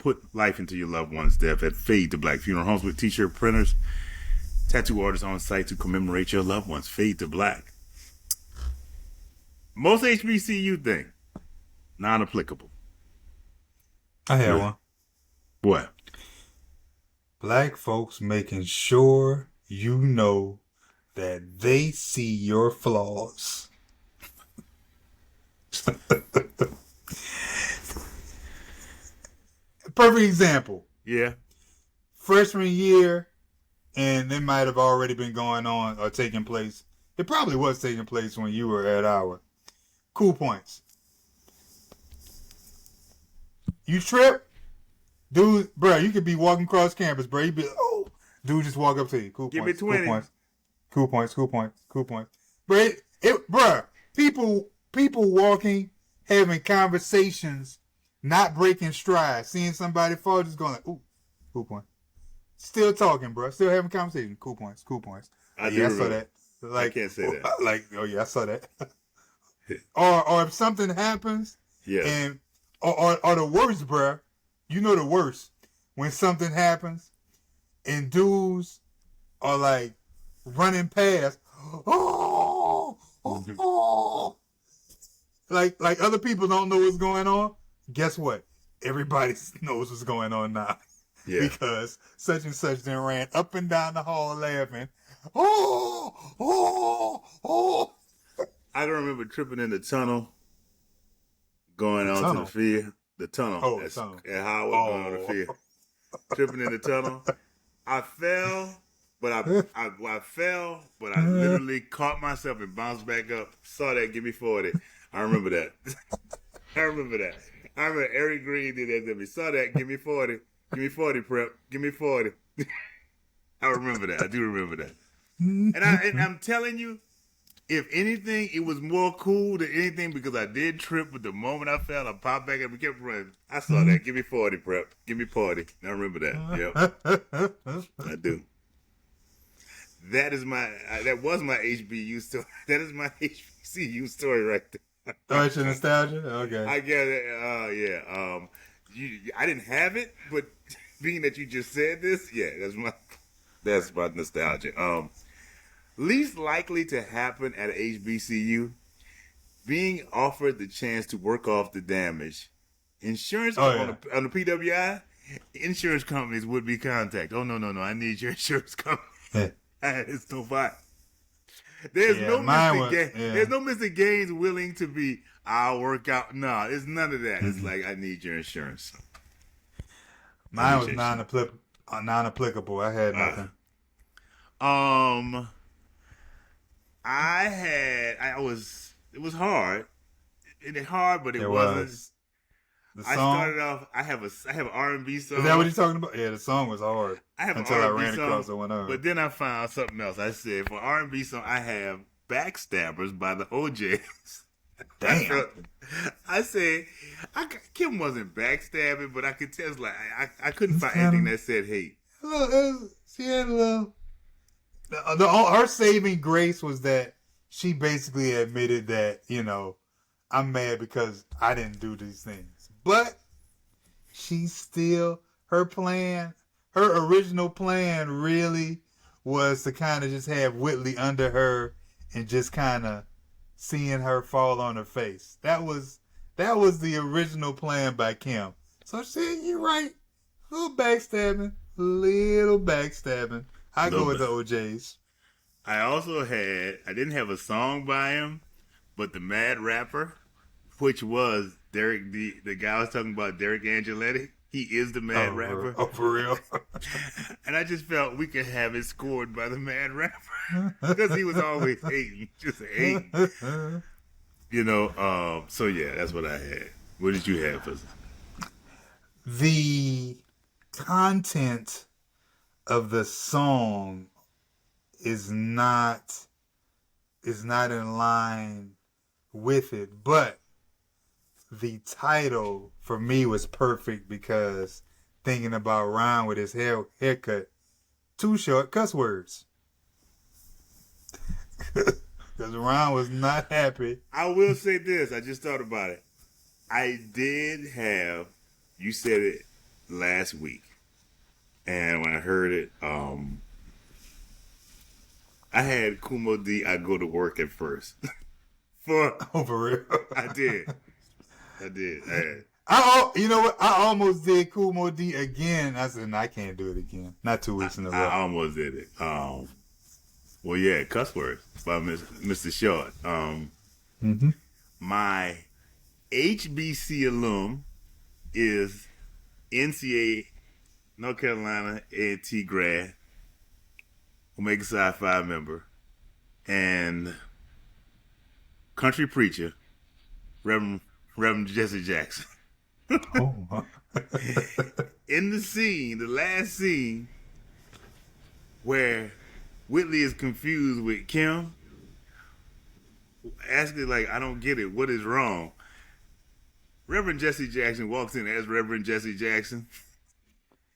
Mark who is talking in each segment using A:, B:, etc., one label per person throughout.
A: put life into your loved one's death at Fade to Black Funeral Homes with t-shirt printers, tattoo artists on site to commemorate your loved ones. Fade to Black. Most HBCU thing, non-applicable.
B: I have one.
A: What?
B: Black folks making sure you know that they see your flaws. Perfect example.
A: Yeah.
B: Freshman year, and it might have already been going on or taking place. It probably was taking place when you were at our Cool Points. You trip, dude, bro. You could be walking across campus, bro. You be like, oh, dude, just walk up to you. Cool
A: Give
B: points.
A: me 20.
B: Cool points. Cool points. Cool points. Cool points. Bro, bro. People walking, having conversations, not breaking stride, seeing somebody fall, just going like, ooh, cool point. Still talking, bro. Still having conversation. Cool points. Cool points. I saw that. Like,
A: I can't say that.
B: Like, oh yeah, I saw that. or if something happens,
A: yeah,
B: and or the worst, bro. You know the worst when something happens, and dudes are like running past. Oh. Like other people don't know what's going on. Guess what? Everybody knows what's going on now.
A: Yeah.
B: Because such and such then ran up and down the hall laughing. Oh.
A: I don't remember tripping in the tunnel, going on to the field. The tunnel.
B: Oh, tunnel.
A: At Howard going on the field. Tripping in the tunnel. I fell, but I fell, but I literally caught myself and bounced back up. Saw that, give me 40. I remember that. I remember Eric Green did that to me. Saw that, give me 40. Give me 40, prep. Give me 40. I remember that. I do remember that. And I'm telling you, if anything, it was more cool than anything because I did trip, but the moment I fell, I popped back up and kept running. I saw that. Give me 40, prep. Give me 40. I remember that. Yep. I do. That was my HBU story. That is my HBCU story right there.
B: Oh, it's your nostalgia? Okay.
A: I get it. Yeah. I didn't have it, but being that you just said this, yeah, that's my nostalgia. Least likely to happen at HBCU, being offered the chance to work off the damage. Insurance on the PWI, insurance companies would be contacted. Oh, no, I need your insurance company. It's no fight. There's no Mr. Gaines willing to be, I'll work out. No, it's none of that. It's like, I need your insurance.
B: Mine was non-applicable. I had nothing.
A: It was hard. It hard, but it wasn't.
B: The
A: I
B: song?
A: started off, I have an R&B song.
B: Is that what you're talking about? Yeah, the song was hard.
A: I have
B: until
A: an
B: I
A: R&B
B: ran
A: song,
B: across the one.
A: But then I found something else. I said, for R&B song, I have Backstabbers by the OJs.
B: Damn.
A: I said, Kim wasn't backstabbing, but I could tell, like, I couldn't find anything that said hate.
B: She had a little... Her saving grace was that she basically admitted that, I'm mad because I didn't do these things. But she's still, her original plan really was to kind of just have Whitley under her and just kind of seeing her fall on her face. That was the original plan by Kim. So she said, you're right. Little backstabbing. I go with the OJs.
A: I didn't have a song by him, but the Mad Rapper, which was Derek, the guy I was talking about, Derek Angeletti. He is the Mad Rapper.
B: Oh, for real?
A: And I just felt we could have it scored by the Mad Rapper. Because he was always hating. Just hating. So yeah, that's what I had. What did you have, Pussy?
B: The content of the song is not in line with it, but the title for me was perfect because thinking about Ryan with his haircut, too short cuss words. Because Ryan was not happy.
A: I will say this. I just thought about it. I did have, you said it last week, and when I heard it, I had Kumo D. I go to work at first.
B: For real.
A: I did. I had.
B: You know what? I almost did Kumo D again. I said, no, I can't do it again. Not 2 weeks in a row.
A: I almost did it. Well, yeah, cuss words by Mr. Short. My HBC alum is NCA North Carolina A&T grad, Omega Psi Phi member, and country preacher, Reverend Jesse Jackson.
B: Oh.
A: In the last scene, where Whitley is confused with Kim, asking like, I don't get it, what is wrong? Reverend Jesse Jackson walks in as Reverend Jesse Jackson.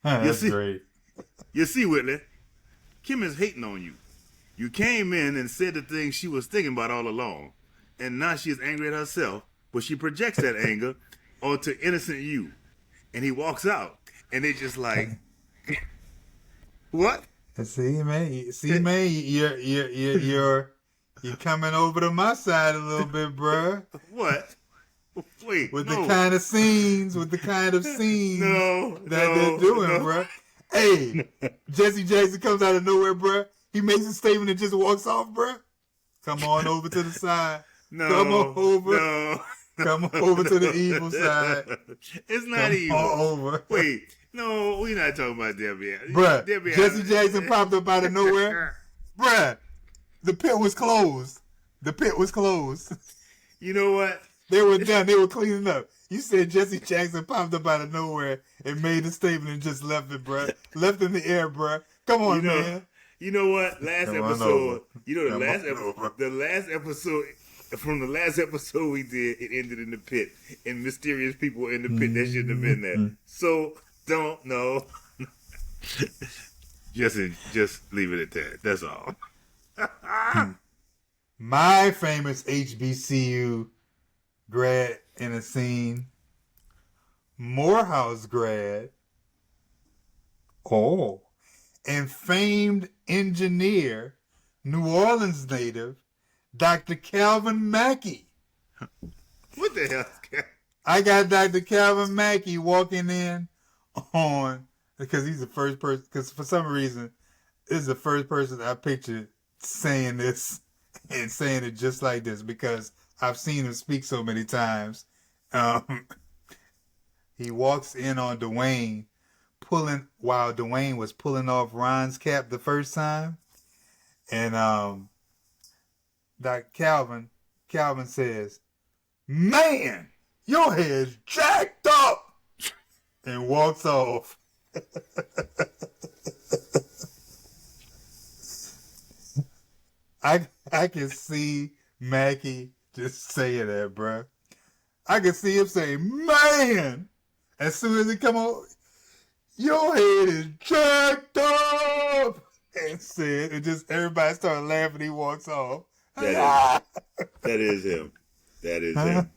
B: That's great.
A: You see, Whitley, Kim is hating on you. You came in and said the things she was thinking about all along, and now she is angry at herself, but she projects that anger onto innocent you. And he walks out, and they just like, what?
B: See, man, you're coming over to my side a little bit, bruh.
A: What? Wait,
B: with the kind of scenes that they're doing, bruh. Hey, Jesse Jackson comes out of nowhere, bruh. He makes a statement and just walks off, bruh. Come on over to the side. Come on over. Come over to the evil side.
A: It's not evil.
B: Come over.
A: Wait, no, we're not talking about Debbie.
B: Bruh, Jesse Jackson popped up out of nowhere. Bruh, the pit was closed.
A: You know what?
B: They were done. They were cleaning up. You said Jesse Jackson popped up out of nowhere and made a statement and just left it, bruh. Left in the air, bruh. Come on, man.
A: You know what? The last episode from the last episode we did, it ended in the pit. And mysterious people in the pit that shouldn't have been there. So, don't know. just leave it at that. That's all.
B: My famous HBCU grad in a scene, Morehouse grad, and famed engineer, New Orleans native, Dr. Calvin Mackey.
A: What the hell?
B: I got Dr. Calvin Mackey walking in on, because he's the first person, because for some reason, this is the first person I pictured saying this and saying it just like this, because I've seen him speak so many times. He walks in on Dwayne while Dwayne was pulling off Ron's cap the first time. And Dr. Calvin says, "Man, your hair's jacked up," and walks off. I can see Mackie just saying that, bruh. I can see him say, "Man," as soon as he come on, "Your head is jacked up," and said, and just everybody started laughing. He walks off.
A: That is him. That is him.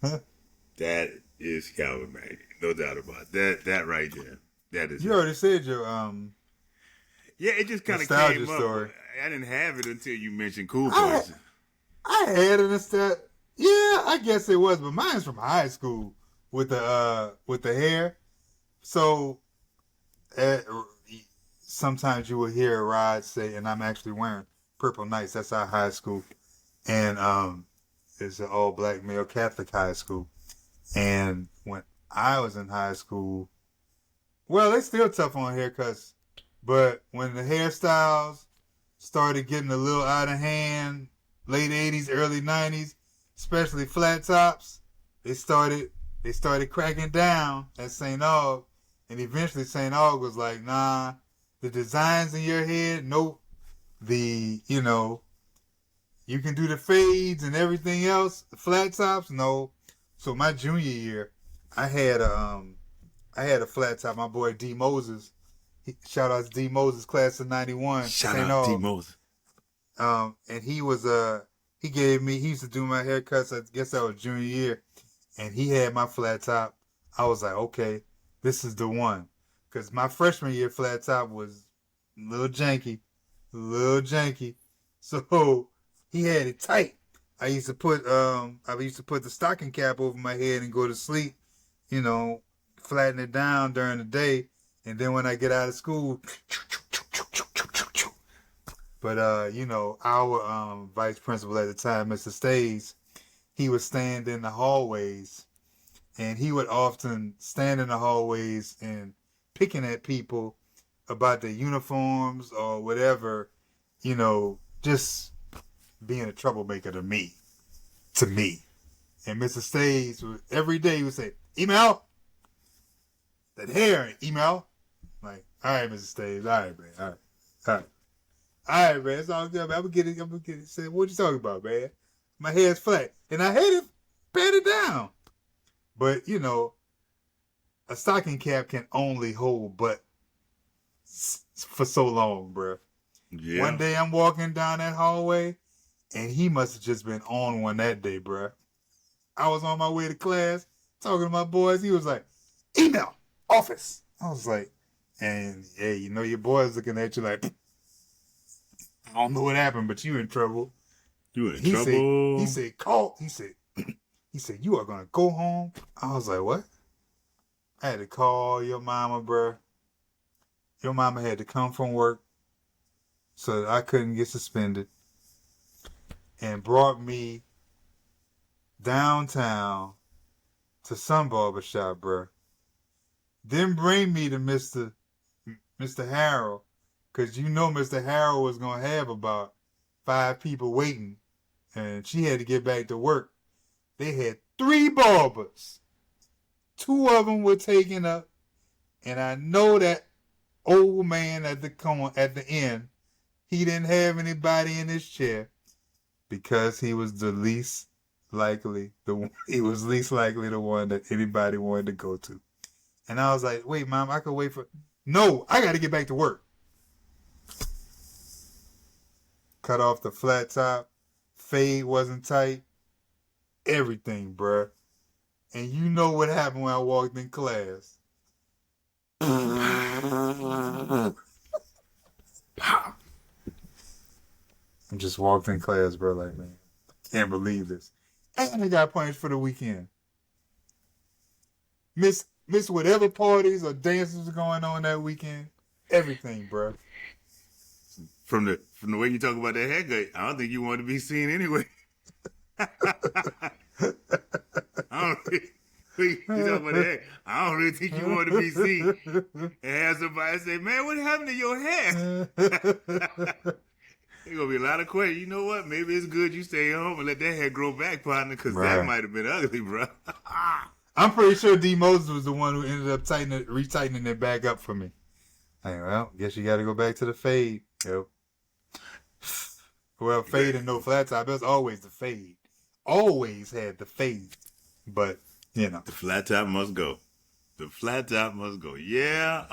A: That is Calvin Mackey. No doubt about it. That right there. That is
B: You
A: him.
B: already said your
A: Yeah, it just kind of
B: nostalgia
A: came
B: story.
A: up. I didn't have it until you mentioned Cool Poison.
B: I had it instead. Yeah, I guess it was, but mine's from high school with the hair. So sometimes you will hear Rod say, and I'm actually wearing Purple Knights. That's our high school, and it's an all black male Catholic high school. And when I was in high school, well, they still tough on haircuts, but when the hairstyles started getting a little out of hand, late 80s, early 90s, especially flat tops, they started cracking down at St. Aug, and eventually St. Aug was like, nah, the designs in your head, nope. You can do the fades and everything else, the flat tops, no. So my junior year, I had a flat top. My boy D Moses, shout out to D Moses, class of '91.
A: Shout out to D Moses.
B: And he used to do my haircuts, I guess that was junior year, and he had my flat top. I was like, okay, this is the one. Because my freshman year flat top was a little janky. So he had it tight. I used to put the stocking cap over my head and go to sleep, you know, flatten it down during the day, and then when I get out of school, but you know, our vice principal at the time, Mr. Stays, he would stand in the hallways, and he would often stand in the hallways and picking at people about their uniforms or whatever, you know, just being a troublemaker to me. And Mr. Stays would every day he would say, email that hair, email. Like, all right, Mr. Stays, all right, man, all right, man, it's all good, man. I'm gonna get it. Say, what you talking about, man? My hair's flat, and I had it patted down. But you know, a stocking cap can only hold but for so long, bro.
A: Yeah.
B: One day I'm walking down that hallway, and he must have just been on one that day, bro. I was on my way to class, talking to my boys. He was like, email, office. I was like, and hey, you know your boy's looking at you like, I don't know what happened, but you in trouble.
A: You in trouble?
B: He said, call. He said, you are going to go home. I was like, what? I had to call your mama, bro. Your mama had to come from work so that I couldn't get suspended, and brought me downtown to some barbershop, bro. Then bring me to Mr. Harrell, because you know Mr. Harrell was going to have about 5 people waiting, and she had to get back to work. They had 3 barbers. 2 of them were taken up, and I know that old man at the end, he didn't have anybody in his chair because he was least likely the one that anybody wanted to go to. And I was like, wait, Mom, I could wait for... No, I got to get back to work. Cut off the flat top. Fade wasn't tight. Everything, bruh. And you know what happened when I walked in class. I just walked in class, bro, like, man, can't believe this. And I got punished for the weekend. Miss whatever parties or dances are going on that weekend. Everything, bro.
A: From the way you talk about that haircut, I don't think you want to be seen anyway. I don't really think you want to be seen and have somebody say, man, what happened to your hair? There's going to be a lot of questions. You know what? Maybe it's good you stay home and let that hair grow back, partner, because that might have been ugly, bro.
B: I'm pretty sure D. Moses was the one who ended up retightening it back up for me. Like, well, guess you got to go back to the fade. Yep. Well, fade and no flat top. That's always the fade. Always had the fade. But, you know.
A: The flat top must go. Yeah.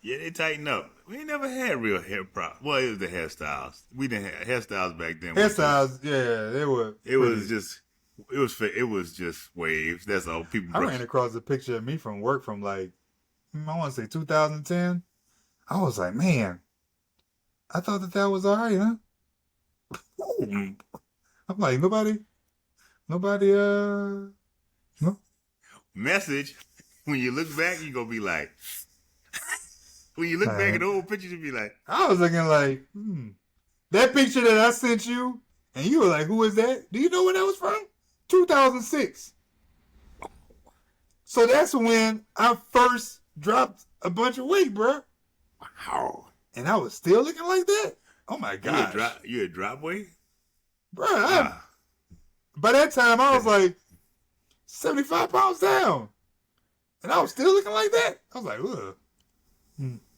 A: Yeah, they tighten up. We ain't never had real hair problems. Well, it was the hairstyles. We didn't have hairstyles back then.
B: Hairstyles, yeah, they were. It was
A: just waves. That's all. People.
B: I ran across a picture of me from work from like, I want to say 2010. I was like, man, I thought that was all right, huh? I'm like, nobody, no.
A: Message. When you look back, you gonna be like. When you look back at the old pictures, you be like,
B: I was looking like, that picture that I sent you, and you were like, who is that? Do you know where that was from? 2006. So that's when I first dropped a bunch of weight, bro.
A: Wow.
B: And I was still looking like that? Oh my gosh.
A: You had drop weight?
B: Bro, by that time I was like 75 pounds down. And I was still looking like that. I was like, ugh.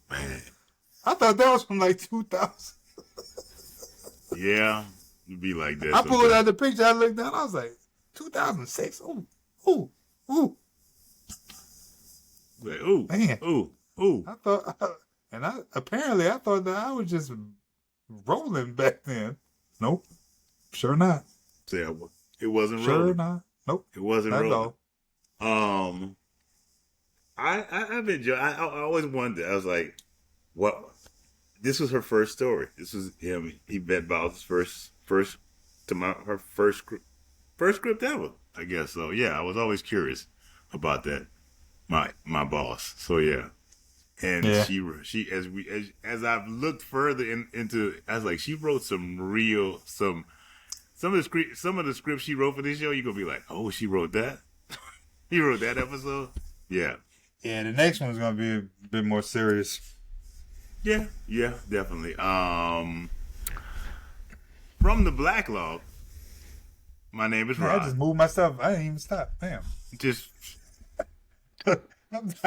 A: Man.
B: I thought that was from like 2000.
A: Yeah, it'd be like that.
B: I pulled out the picture, I looked down, I was like, 2006. Ooh.
A: Like, ooh,
B: man.
A: Ooh.
B: I thought, I thought that I was just rolling back then. Nope. Sure not.
A: Yeah, it wasn't
B: sure
A: rolling.
B: Sure not. Nope.
A: It wasn't
B: not
A: rolling.
B: All.
A: I've enjoyed. I always wondered. I was like, what? This was her first story. This was him. Yvette Bowles' first to her first script ever. I guess so. Yeah, I was always curious about that. My boss. So yeah, and
B: Yeah.
A: she as I've looked further into, I was like, she wrote some of the scripts she wrote for this show. You gonna be like, oh, she wrote that. He wrote that episode. Yeah.
B: Yeah, the next one's gonna be a bit more serious.
A: Yeah, definitely. From the blacklog, my name is
B: Man,
A: Rod.
B: I just moved myself. I didn't even stop. Damn.
A: Just
B: I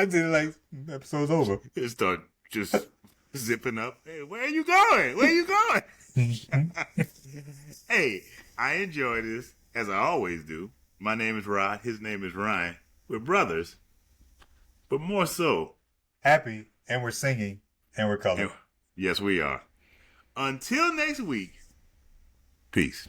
B: did it like episode's over.
A: start just zipping up. Hey, where are you going? Where are you going? Hey, I enjoy this as I always do. My name is Rod. His name is Ryan. We're brothers, but more so.
B: Happy, and we're singing, and we're colored.
A: Yes, we are. Until next week. Peace.